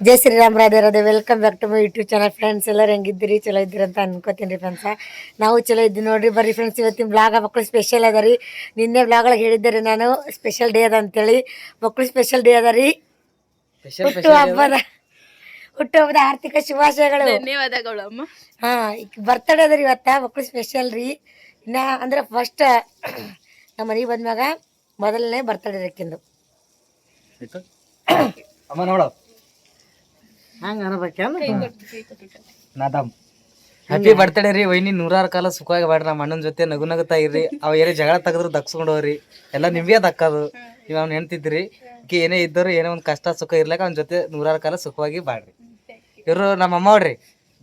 Jai Shriram Radhe welcome back to my YouTube channel friends. ಎಲ್ಲರೂ ಹೆಂಗಿದ್ದೀರಿ? ಚಲೋ ಇದ್ದೀರಿ ಅಂತ ಅನ್ಕೋತೀನಿ ರೀ ಫ್ರೆಂಡ್ಸ. ನಾವು ಚಲೋ ಇದ್ದೀವಿ ನೋಡ್ರಿ. ಬರ್ರಿ ಫ್ರೆಂಡ್ಸ್, ಇವತ್ತಿನ ಬ್ಲಾಗ್ ಮಕ್ಕಳು ಸ್ಪೆಷಲ್ ಅದ ರೀ. ನಿನ್ನೆ ಬ್ಲಾಗೊಳಗೆ ಹೇಳಿದ್ದೆ ರೀ ನಾನು ಸ್ಪೆಷಲ್ ಡೇ ಅದ ಅಂತೇಳಿ. ಮಕ್ಕಳು ಸ್ಪೆಷಲ್ ಡೇ ಅದ ರೀ. ಹುಟ್ಟುಹಬ್ಬದ ಆರ್ಥಿಕ ಶುಭಾಶಯಗಳು, ಧನ್ಯವಾದಗಳು ಅಮ್ಮ. ಬರ್ತಡೇ ಅದ ರೀ ಇವತ್ತ. ಮಕ್ಕಳು ಸ್ಪೆಷಲ್ ರೀ. ಇನ್ನ ಅಂದ್ರೆ ಫಸ್ಟ್ ನಮ್ಮ ಮನೆಗೆ ಬಂದ್ಮ್ಯಾಗ ಮೊದಲನೇ ಬರ್ತಡೇ ರಕ್ಕಿಂದು. ಅಮ್ಮ ನೋಡು ಹಂಗ ನಾದಮ್ ಹ್ಯಾಪಿ ಬರ್ತ್ಡೇ ರೀ ವೈನಿ. 100 ಕಾಲ ಸುಖವಾಗಿ ಬಾಡ್ರಿ. ನಮ್ಮ ಅಣ್ಣನ ಜೊತೆ ನಗು ನಗುತ್ತಾ ಇರ್ರಿ. ಅವ್ ಏನೇ ಜಗಳ ತೆಗೆದ್ರು ದಕ್ಸ್ಕೊಂಡು ಹೋಗ್ರಿ. ಎಲ್ಲ ನಿಮ್ಗೆ ದಕ್ಕದು. ನೀವು ಅವ್ನು ಹೆಣ್ತಿದ್ರಿ ಕಿ ಏನೇ ಇದ್ದರು ಏನೋ ಒಂದು ಕಷ್ಟ ಸುಖ ಇರ್ಲಾಕ ಅವ್ನ ಜೊತೆ 100 ಕಾಲ ಸುಖವಾಗಿ ಬಾಡ್ರಿ. ಇವರು ನಮ್ಮ ಅಮ್ಮ ಅವ್ರಿ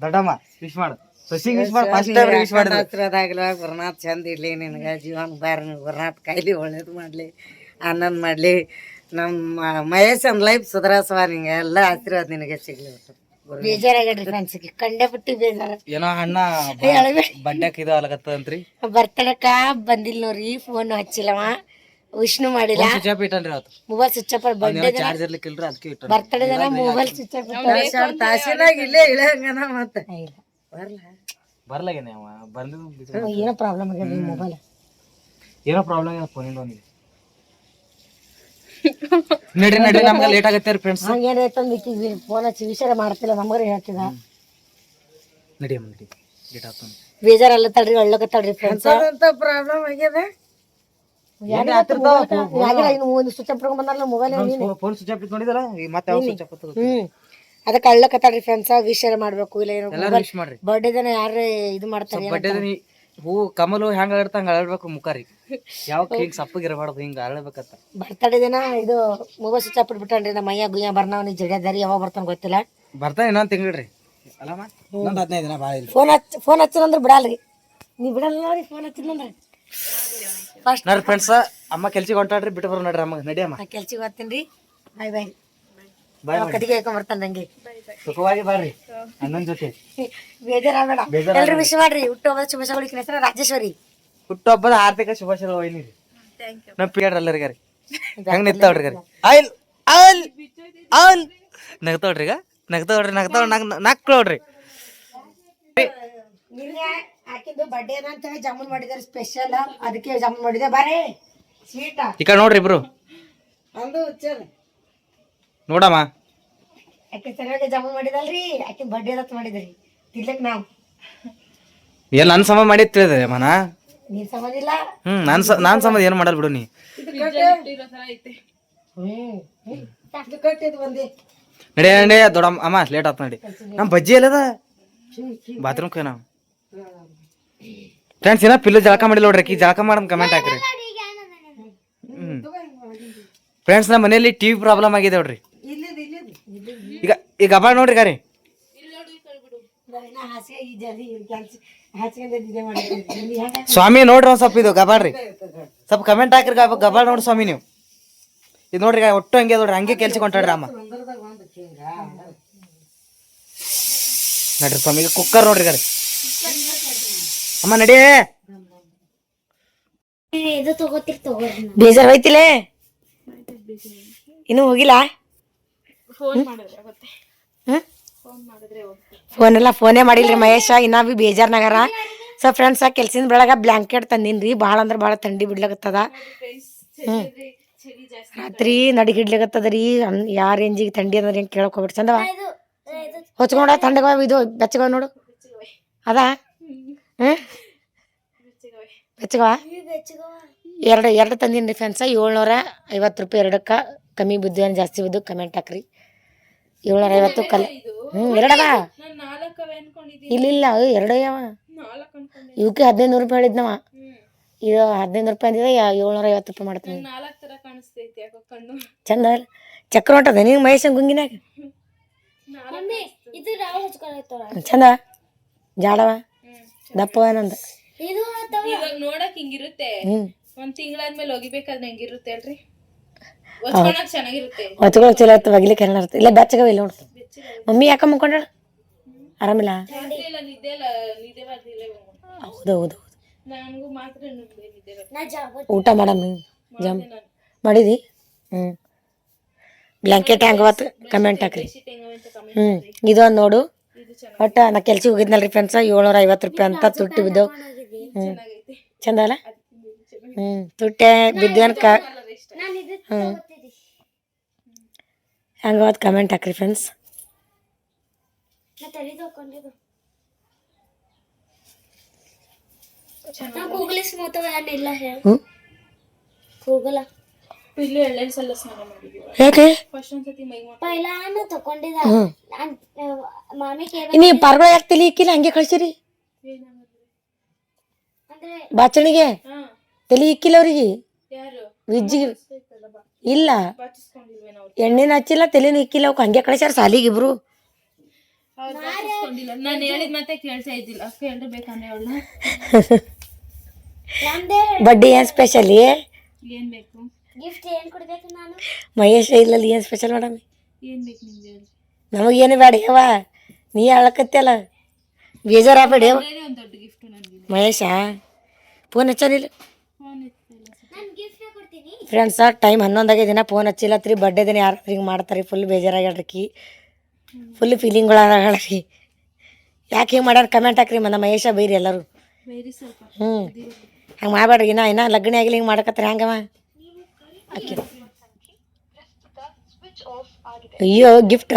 ದೊಡ್ಡಮ್ಮ. ವಿಶ್ ಮಾಡು ಸಸಿಗೆ ವಿಶ್ ಮಾಡಿ. ಫಸ್ಟ್ ಟೈಮ್ ವಿಶ್ ಮಾಡಿದ್ರು. ಹತ್ರದಾಗಲ ಗುರುನಾಥ್ ಚಂದ ಇರಲಿ, ನಿನಗೆ ಜೀವನ ಬಾರಿ ಗುರುನಾಥ್ ಕೈಲಿ ಒಳ್ಳೇದು ಮಾಡಲಿ, ಆನಂದ ಮಾಡಲಿ. ನಮ್ಮ ಮಹೇಶನ್ ಲೈಫ್ ಸುಧಾರಿಸುವ. ನಿಂಗೆ ಎಲ್ಲ ಆಶೀರ್ವಾದ ನಿನಗೆ ಸಿಗ್ಲಿ. ಬೇಜಾರಾಗ್ರಿ ಫ್ರೆಂಡ್ಸ್, ಕಂಡೆ ಬಿಟ್ಟು ಬೇಜಾರ. ಏನೋ ಅಣ್ಣ ಬಡ್ಡ್ಯಾಕ ಇದು ಅಲಗತ್ತಂತ್ರಿ. ಬರ್ತಡಕ ಬಂದಿಲ್ಲ ನೋಡ್ರಿ. ಫೋನ್ ಹಚ್ಚಿಲ್ಲವ, ವಿಷ್ಣು ಮಾಡಿಲ್ಲ. Mobile switch off. ಬರ್ತಡೇ ದಿನ ಮೊಬೈಲ್ ಸ್ವಿಚ್ ಆಫ್. ತಾಸಿನಾಗ ಇಲ್ಲೇ ಇಳಂಗನ ಮತ್ತೆ ಬರ್ಲಾಗೇನೆ ಅವ ಬಂದಿದ್ದು. ಏನೋ ಪ್ರಾಬ್ಲಮ್ ಆಗ್ಯದ ಮೊಬೈಲ್. ಏನೋ ಪ್ರಾಬ್ಲಮ್ ಆಗ್ಯದ ಫೋನಿಂದ ಅವನಿಗೆ. ನಡಿ ನಡಿ, ನಮ್ಗೆ ಲೇಟ್ ಆಗತ್ತೆ ರೀ ಫ್ರೆಂಡ್ಸ್. ಏನಾಯ್ತಂದು ಫೋನ್ ಹಚ್ಚಿ ವಿಚಾರ ಮಾಡ್ತಿಲ್ಲ, ನಮಗರೆ ಹೇಳ್ತಿದ. ನಡಿ ಅಮ್ಮ ನಡಿ, ಲೇಟ್ ಆಗ್ತಾನ. ಬೇಜಾರಲ್ಲ ತಡ್ರಿ, ಒಳ್ಳಗತ್ತಳ್ರಿ ಫ್ರೆಂಡ್ಸ್. ಪ್ರಾಬ್ಲಮ್ ಆಗ್ಯದ. ಸ್ವಿಚ್ ಆಫ್ ಬಂದಾರ ಮೊಬೈಲ್. ಫೋನ್ ಸ್ವಿಚ್ ಆಫ್ ನೋಡಿದಲ್ಲ ಮತ್ತೆ ಸ್ವಿಚ್ ಆಫ್. ಅದಕ್ಕೆ ಅಳ್ಳಕತ್ತಾಳ್ರಿ ಫ್ರೆಂಡ್ಸ್. ವಿಷಯ ಮಾಡ್ಬೇಕು ಇಲ್ಲ ಏನೋ. ವಿಶ್ ಮಾಡ್ರಿ. ಬರ್ಡೇ ದಿನ ಯಾರು ಇದು ಮಾಡ್ತಾರೆ. ಬರ್ಡೇ ದಿನ ಹೂ ಕಮಲು ಹೆಂಗ ಇರ್ತ ಹಂಗ ಅಳಬೇಕು ಮುಖಾರಿ. ಯಾವ ಹಿಂಗ್ ಸಪ್ಪಗಿರಬಾರ್ದು, ಹಿಂಗ ಅಳಬೇಕತ್ತ. ಬರ್ತಡೇ ದಿನ ಇದು ಮೊಬೈಲ್ ಸ್ವಿಚ್ ಆಫ್ ಬಿಟ್ಬಿಟ್ಟನ್ರಿ. ನಮ್ಮ ಮಯ್ಯ ಗುಯ್ಯ ಬರ್ನಾವ್ ಜಡ್ಯಾದಾರಿ. ಯಾವಾಗ ಬರ್ತಾನ ಗೊತ್ತಿಲ್ಲ. ಬರ್ತಾನೆ ಇನ್ನೊಂದು ತಿಂಗ್ಳ್ರಿ. ಅಲ್ಲಮ್ಮ 15 ದಿನ ಭಾಳ ಇಲ್ಲ. ಫೋನ್ ಹಚ್ಚಿನಂದ್ರೆ ಬಿಡಲ್ರಿ. ನೀವ್ ಬಿಡಲ್ಲ ನೋಡ್ರಿ ಫೋನ್ ಹಚ್ಚಿನಂದ್ರೆ. ಫಸ್ಟ್ ನೋಡ್ರಿ ಫ್ರೆಂಡ್ಸ್, ಅಮ್ಮ ಕೆಲ್ಸಿಗೆ ಹೊಂಟಾಡ್ರಿ. ಬಿಟ್ಟು ಬರೋ ನೋಡ್ರಿ ಅಮ್ಮ. ನಡಿ ಅಮ್ಮ, ಕೆಲ್ಸಿಗೆ ಹೋಗ್ತೀನಿ. ಬಾಯ್ ಬಾಯ್. ಬಾಯ್. ಕಟ್ಟಿಗೆ ಹಾಕೊಂಡ್ ಬರ್ತಾನೆ ನಂಗೆ. ಸುಖವಾಗಿ ಬಾರ್ರಿ ಅಣ್ಣನ ಜೊತೆ. ಬೇಜಾರಾಗಬೇಡ. ಎಲ್ರು ವಿಶ್ ಮಾಡ್ರಿ. ಹುಟ್ಟುಹಬ್ಬದ ಶುಭಾಶಯಗಳು. ಹೆಸರು ರಾಜೇಶ್ವರಿ. ಹುಟ್ಟುಹಬ್ಬದ ಆರ್ಥಿಕ ಶುಭಾಶಯಗಳು ವೈನಿ. ನಮ್ಮ ಪಿಯರ್ ಎಲ್ಲರಿಗ ರೀ ಹೆಂಗ್ ನಿಂತಾವ್ರಿ ಗರಿ. ಆಯ್ಲ್ ಆಲ್ ಆಲ್ ನಗ್ತಾವ್ರಿ. ಈಗ ನಗ್ತಾವ್ರಿ. ನಕ್ಳೋಡ್ರಿ. ನಿನ್ನೆ ಆಕಿಂದು ಬರ್ಡೇ ಅದ ಅಂತ ಹೇಳಿ ಜಾಮೂನ್ ಮಾಡಿದಾರೆ ಸ್ಪೆಷಲ್. ಅದಕ್ಕೆ ಜಾಮೂನ್ ಮಾಡಿದೆ. ಬಾರೇ ಸ್ವೀಟ್. ಈ ಕಡೆ ನೋಡ್ರಿ ಇಬ್ರು. ಅಂದು ನೋಡಮ್ಮ, ಆಕೆ ಸರಿಯಾಗಿ ಜಾಮೂನ್ ಮಾಡಿದಲ್ರಿ. ಆಕಿನ ಬರ್ಡೇ ಅದ ಮಾಡಿದ್ರಿ ತಿನ್ಲಕ್ ನಾವು. ಎಲ್ಲ ನನ್ ಸಮ ಮಾಡಿ ತಿಳಿದೆ ಮನ. ನೀನ್ ಸಮದಿಲ್ಲ. ನಾನ್ ಸಮ ಏನ್ ಮಾಡಲ್ ಬಿಡು ನೀ. ನಡಿ ನಡಿ ದೊಡ್ಡಮ್ಮ. ಅಮ್ಮ ಲೇಟ್ ಆತ್ ನಡಿ. ನಮ್ ಬಜ್ಜಿ ಎಲ್ಲದ ಬಾತ್ರೂಮ್ ಕೈ. ನಾವು ಫ್ರೆಂಡ್ಸ್ ಏನ ಪಿಲ್ಲ ಜಳಕ ಮಾಡಿಲ್ಲ ನೋಡ್ರಿ. ಈ ಜಳಕ ಮಾಡಮ್ ಕಮೆಂಟ್ ಹಾಕ್ರಿ. ಫ್ರೆಂಡ್ಸ್, ನಮ್ಮ ಮನೇಲಿ ಟಿವಿ ಪ್ರಾಬ್ಲಮ್ ಆಗಿದೆ ನೋಡ್ರಿ. ಈಗ ಈಗ ಗಬಾಳ್ ನೋಡ್ರಿ ಗಾರಿ. ಸ್ವಾಮಿ ನೋಡ್ರಿ ಒಂದ್ ಸ್ವಲ್ಪ ಇದು ಗಬಾಳ್ರಿ. ಸ್ವಲ್ಪ ಕಮೆಂಟ್ ಹಾಕ್ರಿ. ಗಬಾಳ್ ನೋಡ್ರಿ ಸ್ವಾಮಿ ನೀವು. ಇದು ನೋಡ್ರಿ ಒಟ್ಟು ಹಂಗೆ ನೋಡ್ರಿ. ಹಂಗೆ ಕೆಲ್ಸಕ್ಕೆ ಹೊಂಟಾಡ್ರಿ ಅಮ್ಮ. ನೋಡ್ರಿ ಸ್ವಾಮಿ ಕುಕ್ಕರ್ ನೋಡ್ರಿ ಗಾರಿ. ಅಮ್ಮ ನಡಿ. ಬೇಜಾರ್ ಹೋಯ್ತಿಲೇ. ಇನ್ನು ಹೋಗಿಲ್ಲ. ಫೋನೇ ಮಾಡಿಲ್ರಿ ಮಹೇಶ. ಇನ್ನ ಬಿ ಬೇಜಾರ್ನಾಗಾರ. ಸೊ ಫ್ರೆಂಡ್ಸ್, ಕೆಲ್ಸಿನ ಬೆಳಗ ಬ್ಲಾಂಕೆಟ್ ತಂದಿನ್ರಿ. ಭಾಳ ಅಂದ್ರೆ ಭಾಳ ಥಂಡಿ ಬಿಡ್ಲಾಗತ್ತದ. ರಾತ್ರಿ ನಡಿಗೆ ಹಿಡ್ಲಾಗತ್ತದ ರೀ. ಯಾವ ರೇಂಜಿಗೆ ಥಂಡಿ ಅಂದ್ರೆ ಹೆಂಗೆ ಕೇಳಕ್ ಹೋಗ್ಬಿಟ್ಟು ಚಂದವ ಹೊಚ್ಕೊಂಡ. ಥಂಡಗ ಇದು ಬೆಚ್ಚಗ ನೋಡು ಅದ. ಬೆಚ್ಚಗವ ಎರಡು ತಂದಿನ್ರಿ ಫ್ರೆಂಡ್ಸ. 750 ರೂಪಾಯಿ ಎರಡಕ್ಕೆ. ಕಮ್ಮಿ ಬಿದ್ದು ಏನು ಜಾಸ್ತಿ ಬಿದ್ದು ಕಮೆಂಟ್ ಹಾಕ್ರಿ. 750 ಕಲ್. ಎರಡದ ಇಲ್ಲ ಎರಡು ಯಾವ. ಇವಕ್ಕೆ 1500 ರೂಪಾಯಿ ಹೇಳಿದ್ನವ. ಈಗ 1500 ರೂಪಾಯಿ ಅಂದಿದೆ. 750 ರೂಪಾಯಿ ಮಾಡ್ತೀನಿ. ಚಂದ ಚಕ್ರ ಹೊಂಟದ ನೀವು ಮಹೇಶನ್ ಗುಂಗಿನಾಗ. ಚಂದ ಜಾಡವ ದಪ್ಪವ ನಂದ. ನೋಡಕ್ ಹಿಂಗಿರುತ್ತೆ. ಒಂದ್ ತಿಂಗಳಾದ್ಮೇಲೆ ಹೋಗಿಬೇಕಾದ್ರೆ ಹೆಂಗಿರುತ್ತೆ ಅಲ್ರಿ. ಹೊಚ್ಕೊಳಕ್ ಚಲೋ ಇರ್ತದೆ. ಬಗ್ಲಿಕ್ಕೆ ಎಲ್ಲ ಇರ್ತದೆ. ಇಲ್ಲ ಬೆಚ್ಚಗವ ಇಲ್ಲ ನೋಡ್ತ. ಮಮ್ಮಿ ಯಾಕ ಮುಕ್ಕೊಂಡಾಳ? ಆರಾಮಿಲ್ಲ. ಹೌದೌದು. ಊಟ ಮಾಡಮ್ಮ. ಮಾಡಿದಿ. ಬ್ಲ್ಯಾಂಕೆಟ್ ಹೆಂಗವತ್ತು ಕಮೆಂಟ್ ಹಾಕ್ರಿ. ಹ್ಞೂ ಇದೊಂದು ನೋಡು. ಒಟ್ಟು ನಾ ಕೆಲ್ಸಕ್ಕೆ ಹೋಗಿದ್ನಲ್ರಿ ಫ್ರೆಂಡ್ಸ, 750 ರೂಪಾಯಿ ಅಂತ ತುಟ್ಟಿ ಬಿದ್ದವು. ಹ್ಞೂ ಚಂದ ಅಲ್ಲ? ಹ್ಞೂ ತುಟ್ಟೆ ಬಿದ್ದೇನ್ಕ. ಹ್ಞೂ ಹೆಂಗವತ್ತು ಕಮೆಂಟ್ ಹಾಕ್ರಿ ಫ್ರೆಂಡ್ಸ್. ಹ್ಞೂ ಇಲ್ಲಿ 2 ಸಲ ಸ್ನಾನ ಮಾಡಿದೀವಿ. ಯಾಕೆ ಫಸ್ಟ್ ಒಂದ್ಸತಿ ಮೈ ನೀವು ಪಾರ್ಗಳು ಯಾಕೆ ತಲೆ ಇಕ್ಕಿಲ್ಲ ಹಂಗೆ ಕಳ್ಸಿರಿ ಬಾಚಣಿಗೆ? ತಲೆ ಇಕ್ಕಿಲ್ಲ ಅವ್ರಿಗೆ, ಯಾರು ವಿಜ್ಜಿಗೆ ಇಲ್ಲ, ಎಣ್ಣೆನ ಹಚ್ಚಿಲ್ಲ, ತಲೆನೂ ಇಕ್ಕಿಲ್ಲ, ಅವಕ್ಕೆ ಹಂಗೆ ಕಳ್ಸ್ಯಾರ ಸಾಲಿಗೆ ಇಬ್ರು. ನಾನು ಹೇಳಿದ ಮತ್ತೆ ಕೇಳ್ತಾ ಇದ್ದಿಲ್ಲ. ಅಕ್ಕ ಎಲ್ರು ಬೇಕಂದ್ರೆ ಅವಳನ್ನ ಬಡ್ಡಿ ಏನು ಸ್ಪೆಷಲ್? ಏನ್ ಬೇಕು? ಮಹೇಶ ಇಲ್ಲಲ್ಲಿ ಏನು ಸ್ಪೆಷಲ್ ಮೇಡಮ್? ಏನ್ ಬೇಕು ನಿಮ್ಗೆ? ನಮಗೇನು ಬೇಡ ಯವ್ವ, ನೀ ಹೇಳಕತ್ತಲ್ಲ, ಬೇಜಾರಾಗಬೇಡಿ ಯವ್ವ. ಒಂದ್ ದೊಡ್ಡ ಗಿಫ್ಟ್ ನನಗೆ. ಮಹೇಶ ಫೋನ್ ಹಚ್ಚಲಿಲ್ಲ ಫೋನ್ ಫ್ರೆಂಡ್ಸ. ಟೈಮ್ 11 ದಿನ ಫೋನ್ ಹಚ್ಚಿಲ್ಲತ್ರಿ. ಬರ್ಡೇ ದಿನ ಯಾರು ಹಿಂಗೆ ಮಾಡ್ತಾರೆ, ಫುಲ್ ಬೇಜಾರಾಗ್ಯಾಳ್ರಿ, ಫುಲ್ ಫೀಲಿಂಗ್ಗಳಾಗಳ್ರಿ. ಯಾಕೆ ಹಿಂಗೆ ಮಾಡ್ಯಾರ ಕಮೆಂಟ್ ಹಾಕ್ರಿ. ನನ್ನ ಮಹೇಶ ಬೈರಿ ಎಲ್ಲರೂ. ಬೇರೆ ಸ್ವಲ್ಪ ಹ್ಞೂ ಹಂಗೆ ಮಾಡಬೇಡ್ರಿ. ಇನ್ನ ಲಗ್ನ ಆಗಿಲ್ಲ ಹಿಂಗೆ ಮಾಡಕತ್ತಾರೆ ಹಂಗವ ಅಕ್ಕಿ. ಅಯ್ಯೋ ಗಿಫ್ಟ್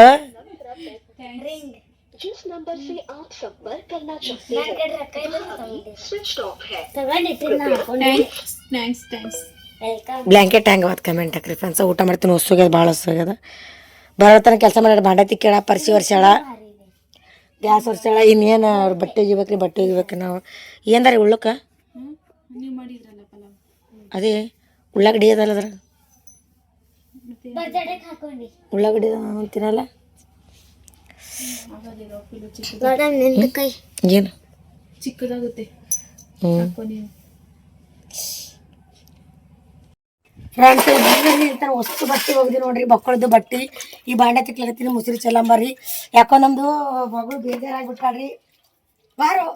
ಬ್ಲ್ಯಾಂಕೆಟ್ ಹೆಂಗವತ್ತು ಕಮೆಂಟ್ ಹಾಕ್ರಿ ಫ್ರೆಂಡ್ಸ. ಊಟ ಮಾಡ್ತೀನಿ, ಹೊಸೋಗ್ಯದ, ಭಾಳ ಹೊಸೋಗ್ಯದ. ಬರೋತನ ಕೆಲಸ ಮಾಡ್ಯಾರ, ಭಾಂಡೆ ತಿಕ್ಕ್ಯಾಳ, ಪರ್ಸಿ ಒರ್ಸ್ಯಾಳ, ಗ್ಯಾಸ್ ಒರ್ಸ್ಯಾಳ. ಇನ್ನೇನು ಅವ್ರು ಬಟ್ಟೆ ಒಗಿಬೇಕ್ರಿ, ಬಟ್ಟೆ ಒಗಿಬೇಕು ನಾವು. ಏನ್ದಾರಿ ಉಳ್ಳಕ್ಕೆ? ನೀವು ಮಾಡಿದ್ರಲ್ಲ ಪಲಾವ್, ಅದೇ ಉಳ್ಳಾಗಡ್ಡಿ ಅದಲ್ಲ ಅದ್ರ ಉಳ್ಳಾಗಡ್ಡಿ ತಿನ್ನಲ್ಲ ಏನು ಚಿಕ್ಕದಾಗುತ್ತೆ. ಫ್ರೆಂಡ್ಸ್ ಹೊಸ ಬಟ್ಟೆ ಹೋಗಿದ್ವಿ ನೋಡ್ರಿ, ಮಕ್ಕಳದ್ದು ಬಟ್ಟೆ. ಈ ಬಾಂಡೆ ತಿಕ್ಲಕತ್ತೀನಿ, ಮುಸ್ರಿ ಚಲಂಬರಿ. ಯಾಕೋ ನಮ್ದು ಮಗಳು ಬೇಜಾರಾಗ್ಬಿಟ್ಟಾಳ್ರಿ. ಬಾರು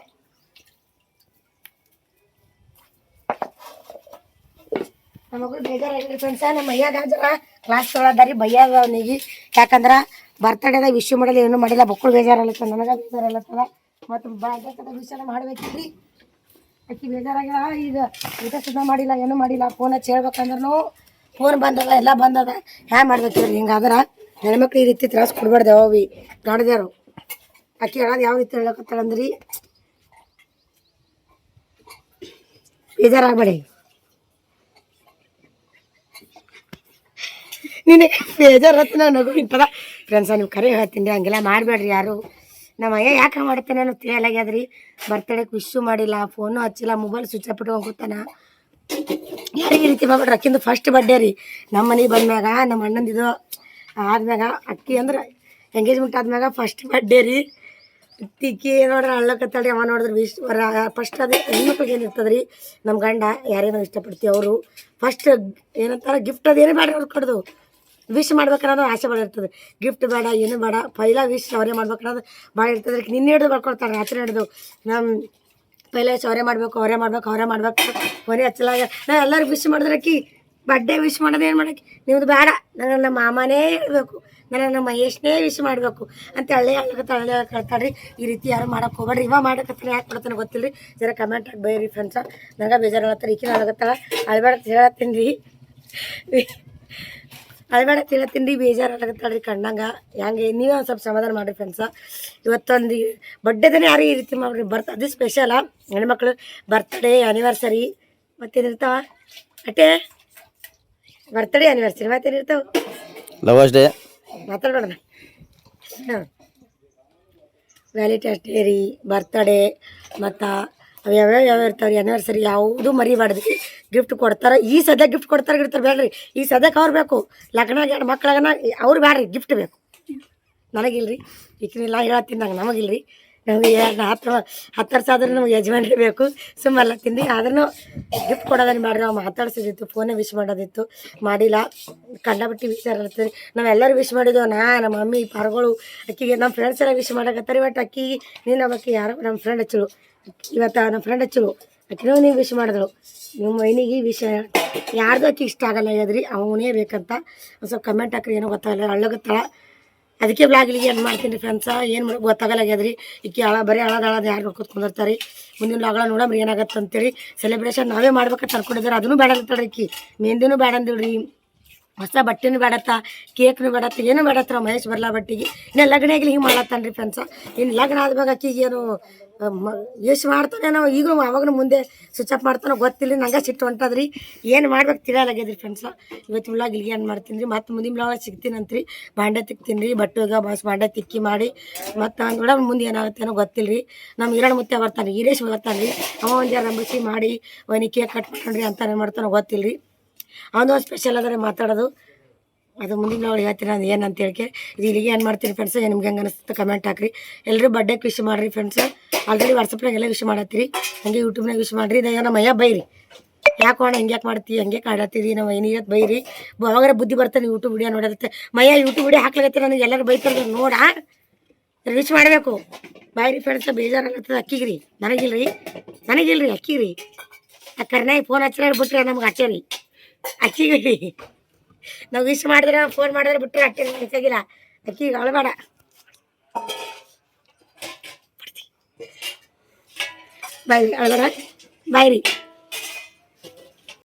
ನಮ್ಮ ಮಗಳು ಬೇಜಾರಾಗಿದ್ರಿ ಫ್ರೆಂಡ್ಸ. ನಮ್ಮ ಮೈಯಾಗ ಜರ ಕ್ಲಾಸ್ ತೊಗೊಳದಾರಿ ಬೈಯಾಗ ಅವನಿಗೆ. ಯಾಕಂದ್ರೆ ಬರ್ತಡೇದಾಗ ವಿಶ್ ಮಾಡಲ್ಲ, ಏನೂ ಮಾಡಿಲ್ಲ. ಮಕ್ಕಳು ಬೇಜಾರಲ್ಲತ್ತ, ನನಗೆ ಬೇಜಾರಲ್ಲತ್ತಲ್ಲ. ಮತ್ತು ಬಾಂಡೆ ವಿಷಯ ಮಾಡ್ಬೇಕಿದ್ರಿ. ಅಕ್ಕಿ ಬೇಜಾರಾಗ್ಯಾಳ. ಈಗ ಊಟ ಸುದ್ದ ಮಾಡಿಲ್ಲ, ಏನೂ ಮಾಡಿಲ್ಲ. ಫೋನ್ ಹಚ್ಚಿ ಹೇಳ್ಬೇಕಂದ್ರೂ ಫೋನ್ ಬಂದದ, ಎಲ್ಲ ಬಂದದ. ಹ್ಯಾಂಗ ಮಾಡ್ಬೇಕ್ರಿ? ಹಿಂಗಾದ್ರೆ ಹೆಣ್ಮಕ್ಳು ಈ ರೀತಿ ತ್ರಾಸ ಕೊಡ್ಬಾರ್ದು ಯಾವವಿ ಗಾಡ್ದ್ಯಾರು. ಅಕ್ಕಿ ಹೇಳೋದು ಯಾವ ರೀತಿ ಹೇಳಕತ್ತಾಳಂದ್ರಿ, ಬೇಜಾರಾಗಬೇಡಿ. ನಿನಗೆ ಬೇಜಾರತ್ತ ನಾನು ನಗು ಇಂತದ ಫ್ರೆಂಡ್ಸ. ನೀವು ಕರೆ ಹೇಳ್ತೀನಿ, ಹಂಗೆಲ್ಲ ಮಾಡಬೇಡ್ರಿ ಯಾರು. ನಮ್ಮ ಅಯ್ಯ ಯಾಕೆ ಮಾಡ್ತೇನೆ ಅನ್ನೋ ತಿಳಿಯಲಾಗ್ಯದ್ರಿ. ಬರ್ತಡೇಗೆ ವಿಶ್ಶು ಮಾಡಿಲ್ಲ, ಫೋನು ಹಚ್ಚಿಲ್ಲ, ಮೊಬೈಲ್ ಸ್ವಿಚ್ ಆಫ್ ಇಟ್ಕೊಂಡು ಕೂತಾನ. ಯಾರಿಗೆ ಈ ರೀತಿ ಮಾಡ್ಬಿಡ್ರಿ? ಅಕ್ಕಿಂದು ಫಸ್ಟ್ ಬರ್ಡೇ ರೀ. ನಮ್ಮ ಮನೆಗೆ ಬಂದ್ಮ್ಯಾಗ, ನಮ್ಮ ಅಣ್ಣಂದು ಇದು ಆದ್ಮ್ಯಾಗ, ಅಕ್ಕಿ ಅಂದ್ರೆ ಎಂಗೇಜ್ಮೆಂಟ್ ಆದ್ಮ್ಯಾಗ ಫಸ್ಟ್ ಬರ್ಡೇ ರೀ. ತಿಕ್ಕಿ ನೋಡ್ರಿ ಅಳ್ಳಕತ್ತಾಡಿ. ಅವ ನೋಡಿದ್ರೆ ವಿಶ್ ಫಸ್ಟ್ ಅದು ಹೆಣ್ಮಕ್ಳಿಗೆ ಏನಿರ್ತದೆ ರೀ, ನಮ್ಮ ಗಂಡ ಯಾರೇನೋ ಇಷ್ಟಪಡ್ತೀವಿ ಅವರು ಫಸ್ಟ್ ಏನಂತಾರೆ ಗಿಫ್ಟ್ ಅದು ಏನೇ ಬೇಡ ಅವ್ರು ಕೊಡೋದು. ವಿಶ್ ಮಾಡ್ಬೇಕನ್ನೋದು ಆಸೆ ಭಾಳ ಇರ್ತದೆ. ಗಿಫ್ಟ್ ಬೇಡ, ಏನು ಬೇಡ, ಪೈಲ ವಿಶ್ ಅವರೇ ಮಾಡ್ಬೇಕನ್ನೋದು ಭಾಳ ಇರ್ತದೆ. ನಿನ್ನೆ ಹಿಡಿದು ಬರ್ಕೊಳ್ತಾರೆ, ರಾತ್ರಿ ಹಿಡಿದು. ನಮ್ಮ ಪೈಲ ಅವರೇ ಮಾಡಬೇಕು, ಅವರೇ ಮಾಡ್ಬೇಕು ಕೊನೆ ಹಚ್ಚಲಾಗ ನಾ ಎಲ್ಲರಿಗೂ ವಿಶ್ ಮಾಡಿದ್ರೆ ಅಕ್ಕಿ ಬರ್ಡೇ ವಿಶ್ ಮಾಡೋದು ಏನು ಮಾಡಕ್ಕೆ ನಿಮ್ದು ಬೇಡ, ನನಗೆ ನಮ್ಮ ಮಾಮನೇ ಹೇಳಬೇಕು, ನನಗೆ ನಮ್ಮ ಮಹೇಶ್ನೇ ವಿಶ್ ಮಾಡಬೇಕು ಅಂತ ಹಳ್ಳಿ ಕೇಳ್ತಾಳ್ರಿ. ಈ ರೀತಿ ಯಾರು ಮಾಡಕ್ಕೆ ಹೋಗ್ಬೇಡ್ರಿ. ಇವಾಗ ಮಾಡಕತ್ತಾರೆ, ಯಾಕೆ ಕೊಡ್ತಾನೆ ಗೊತ್ತಿಲ್ಲ ರೀ. ಜರ ಕಮೆಂಟ್ ಆಗಿ ಬೈರಿ ಫ್ರೆಂಡ್ಸ. ನನಗೆ ಬೇಜಾರಾಗತ್ತಾರೆ, ಈಕಿನ ಆಗತ್ತಲ್ಲ. ಅಳ್ಬೇಡ ಹೇಳತ್ತೀನಿ ರೀ, ಅಳ್ಬೇಡ ಹೇಳ್ತೀನಿ ರೀ. ಬೇಜಾರಾಗತ್ತಾಳ್ರಿ ಕಣ್ಣಂಗೆ. ಹೆಂಗೆ ನೀವೇ ಒಂದು ಸ್ವಲ್ಪ ಸಮಾಧಾನ ಮಾಡಿರಿ ಫ್ರೆಂಡ್ಸ. ಇವತ್ತೊಂದು ಬರ್ಡೇದನೇ ಯಾರು ಈ ರೀತಿ ಮಾಡ್ರಿ. ಅದು ಸ್ಪೆಷಲ ಹೆಣ್ಮಕ್ಳು ಬರ್ತಡೇ, ಆ್ಯನಿವರ್ಸರಿ ಮತ್ತೇನಿರ್ತಾವ ಅಟ್ಟೆ. ಬರ್ತಡೇ, ಆ್ಯನಿವರ್ಸರಿ ಮತ್ತೇನಿರ್ತಾವೆ, ಲವರ್ಸ್ ಡೇ ಮಾತಾಡೋಣ. ಹಾಂ, ವ್ಯಾಲಿಟೇಸ್ ಡೇ ರೀ, ಬರ್ತಡೇ ಮತ್ತು ಅವು ಯಾವ್ಯಾವ ಇರ್ತಾವೆ ರೀ. ಆ್ಯನಿವರ್ಸರಿ ಯಾವುದು ಮರಿಬಾರ್ದು. ಗಿಫ್ಟ್ ಕೊಡ್ತಾರೆ, ಈ ಸದ್ಯ ಗಿಫ್ಟ್ ಕೊಡ್ತಾರೆ ಬೇಡ್ರಿ. ಈ ಸದ್ಯಕ್ಕೆ ಅವ್ರು ಬೇಕು. ಲಗ್ನ ಮಕ್ಳಾಗನ ಅವ್ರು ಬೇಡ್ರಿ, ಗಿಫ್ಟ್ ಬೇಕು. ನನಗಿಲ್ರಿ, ಈಗಿನಿಲ್ಲ ಹೇಳತ್ತೀನಿ. ನಮಗಿಲ್ರಿ. ನಮಗೆ 10 ವರ್ಷ ಆದ್ರೂ ನಮ್ಗೆ ಯಜಮಾನ್ರಿ ಬೇಕು. ಸುಮ್ಮಲ್ಲ ತಿಂದು ಆದ್ರೂ ಗಿಫ್ಟ್ ಕೊಡೋದನ್ನ ಮಾಡ್ರಿ. ನಾವು ಮಾತಾಡ್ಸೋದಿತ್ತು, ಫೋನೇ ವಿಶ್ ಮಾಡೋದಿತ್ತು, ಮಾಡಿಲ್ಲ. ಕಂಡಬಿಟ್ಟು ವಿಚಾರ ಇರ್ತದೆ. ನಾವೆಲ್ಲರೂ ವಿಶ್ ಮಾಡಿದ್ವು. ನಮ್ಮ ಮಮ್ಮಿ ಪಾರ್ಗಳು ಅಕ್ಕಿಗೆ ನಮ್ಮ ಫ್ರೆಂಡ್ಸ್ ಎಲ್ಲ ವಿಶ್ ಮಾಡಕತ್ತಾರೆ. ಬಟ್ ಅಕ್ಕಿ ನೀನು ಅಕ್ಕಿ ಯಾರೋ ನಮ್ಮ ಫ್ರೆಂಡ್ ಹಚ್ಚಳು. ಇವತ್ತು ನಮ್ಮ ಫ್ರೆಂಡ್ ಹಚ್ಚಳು ಆಕಿನೂ ನೀವು ವಿಶ್ ಮಾಡಿದ್ರು ನಿಮ್ಮ ವೈನಿಗೆ ವಿಷ ಯಾರ್ದು ಆಕೆ ಇಷ್ಟ ಆಗಲ್ಲ ಆಗ್ಯದ್ರಿ ಅವನೇ ಬೇಕಂತ ಒಂದು ಸ್ವಲ್ಪ ಕಮೆಂಟ್ ಹಾಕ್ರಿ ಏನೋ ಗೊತ್ತಾಗಲ್ಲ ಅಳ್ಳಗತ್ತಾಳ ಅದಕ್ಕೆ ಬ್ಲಾಗ್ಲಿಗೆ ಏನು ಮಾಡ್ತೀನಿ ರೀ ಫ್ರೆಂಡ್ಸ ಏನು ಮಾಡಿ ಗೊತ್ತಾಗಲ್ಲ ಆಗ್ಯದ್ರಿ ಈಕೆ ಬರೀ ಹಳದು ಯಾರು ನೋಡ್ಕೊತ ಕುಂದಿರ್ತಾರೆ ಮುಂದಿನ ಬ್ಲಾಗ್ಳ ನೋಡಮ್ರಿ ಏನಾಗತ್ತೆ ಅಂತೇಳಿ ಸೆಲೆಬ್ರೇಷನ್ ನಾವೇ ಮಾಡ್ಬೇಕಂತ ಅನ್ಕೊಂಡಿದ್ದಾರೆ ಅದನ್ನು ಬೇಡ ಅಂತಾಳ್ರಿ ಈಕಿ ಮೆಹಂದಿನೂ ಬೇಡ ಅಂದಿಳ್ರಿ ಹೊಸ ಬಟ್ಟೆನೂ ಬೇಡತ್ತ ಕೇಕ್ನು ಬೇಡತ್ತ ಏನೂ ಬೇಡತ್ರ ಮಹೇಶ್ ಬರ್ಲಾ ಬಟ್ಟಿಗೆ ಇನ್ನು ಲಗ್ನ ಆಗಲಿ ಹಿಂಗೆ ಮಾಡ್ಲತ್ತಾನ ರೀ ಫ್ರೆಂಡ್ಸ ಇನ್ನು ಲಗ್ನ ಆದ್ಮೇಲೆ ಆಕಿಗೆ ಏನು ಎಷ್ಟು ಮಾಡ್ತಾನೆ ನಾವು ಈಗಲೂ ಅವಾಗಲೂ ಮುಂದೆ ಸ್ವಿಚ್ ಅಪ್ ಮಾಡ್ತಾನೋ ಗೊತ್ತಿಲ್ಲ ನಂಗೆ ಸಿಟ್ಟು ಹೊಂಟದ್ರಿ ಏನು ಮಾಡ್ಬೇಕು ತಿಳಿಯಲಾಗ್ಯದ್ರಿ ಫ್ರೆಂಡ್ಸ ಇವತ್ತು ಬ್ಲಾಗ್ ಇಲ್ಲಿಗೆ ಏನು ಮಾಡ್ತೀನಿ ರೀ ಮತ್ತು ಮುಂದಿನ ಬ್ಲಾಗ್ ಸಿಗ್ತೀನಂತ್ರಿ ಬಾಂಡೆ ತಿಕ್ತೀನಿ ರೀ ಬಟ್ಟೆಗೆ ಬಾಂಡೆ ತಿಕ್ಕಿ ಮಾಡಿ ಮತ್ತು ನೋಡ ಮುಂದೆ ಏನಾಗುತ್ತೇನೋ ಗೊತ್ತಿಲ್ಲ ರೀ ನಮ್ಮ ಹಿರಣ್ಣ ಮುತ್ತೆ ಬರ್ತಾನೆ ಹಿರೇಶ್ ಬರ್ತಾನೆ ರೀ ಅವ ಒಂದು ರಂಬಿಸಿ ಮಾಡಿ ಅವನಿಗೆ ಕೇಕ್ ಕಟ್ ಮಾಡ್ರಿ ಅಂತ ಏನು ಮಾಡ್ತಾನೋ ಗೊತ್ತಿಲ್ಲ ರೀ ಅವನು ಸ್ಪೆಷಲ್ ಆದರೆ ಮಾತಾಡೋದು ಅದು ಮುಂದಿನ ನಾವು ಹೇಳ್ತೀನಿ ಅದು ಏನಂತ ಹೇಳ್ಕೆ ಇದು ಇಲ್ಲಿಗೆ ಏನು ಮಾಡ್ತೀನಿ ಫ್ರೆಂಡ್ಸ್ ನಿಮ್ಗೆ ಹೆಂಗೆ ಅನಿಸುತ್ತೆ ಕಮೆಂಟ್ ಹಾಕ್ರಿ ಎಲ್ಲರೂ ಬರ್ಡೇಗೆ ವಿಶ್ ಮಾಡಿರಿ ಫ್ರೆಂಡ್ಸ್ ಆಲ್ರೆಡಿ ವಾಟ್ಸಪ್ನಾಗೆಲ್ಲ ವಿಶ್ ಮಾಡತ್ತೀರಿ ಹಂಗೆ ಯೂಟ್ಯೂಬ್ನಾಗ ವಿಶ್ ಮಾಡಿರಿ ನಮ್ಮ ಮಯ್ಯ ಬೈರಿ ಯಾಕೆ ಅಣ್ಣ ಹಿಂಗೆ ಯಾಕೆ ಮಾಡ್ತೀವಿ ಹಂಗೆ ಕಾಡತ್ತೀರಿ ನಾವು ಏನಿಗತ್ತೆ ಬೈರಿ ಅವಾಗಾರ ಬುದ್ಧಿ ಬರ್ತಾನೆ ಯೂಟ್ಯೂಬ್ ವಿಡಿಯೋ ನೋಡತ್ತೆ ಮಯ್ಯ ಯೂಟ್ಯೂಬ್ ವಿಡಿಯೋ ಹಾಕ್ಲಾಗತ್ತೆ ನನಗೆ ಎಲ್ಲರೂ ಬೈತಾರೆ ನೋಡ ವಿಶ್ ಮಾಡಬೇಕು ಬಾಯ್ರಿ ಫ್ರೆಂಡ್ಸ್ ಬೇಜಾರಾಗತ್ತದ ಅಕ್ಕಿಗ್ರಿ ನನಗಿಲ್ರಿ ಅಕ್ಕಿಗ್ರಿ ಆ ಕರ್ನಾಯಿ ಫೋನ್ ಹಚ್ಚಿರ ಬಿಟ್ರೆ ನಮ್ಗೆ ಹಚ್ಚರಿ ಅಕ್ಕಿಗೆ ನಾವು ವಿಶ್ ಮಾಡಿದ್ರೆ ಫೋನ್ ಮಾಡಿದ್ರೆ ಬಿಟ್ಟರೆ ಅಟ್ಟೆ ಹೆಚ್ಚಾಗಿಲ್ಲ ಅಕ್ಕಿಗೆ ಅಳಬೇಡ ಬಾಯ್ರಿ ಅಳಬೇಡ ಬಾಯ್ರಿ